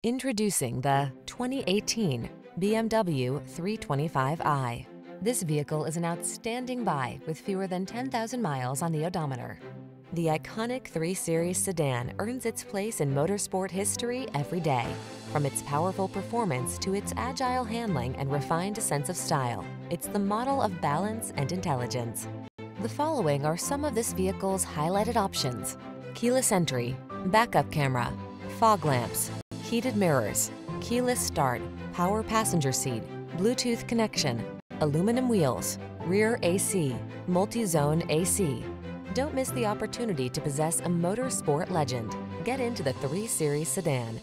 Introducing the 2018 BMW 325i. This vehicle is an outstanding buy with fewer than 10,000 miles on the odometer. The iconic 3 Series sedan earns its place in motorsport history every day. From its powerful performance to its agile handling and refined sense of style, it's the model of balance and intelligence. The following are some of this vehicle's highlighted options: keyless entry, backup camera, fog lamps, heated mirrors, keyless start, power passenger seat, Bluetooth connection, aluminum wheels, rear AC, multi-zone AC. Don't miss the opportunity to possess a motorsport legend. Get into the 3 Series sedan.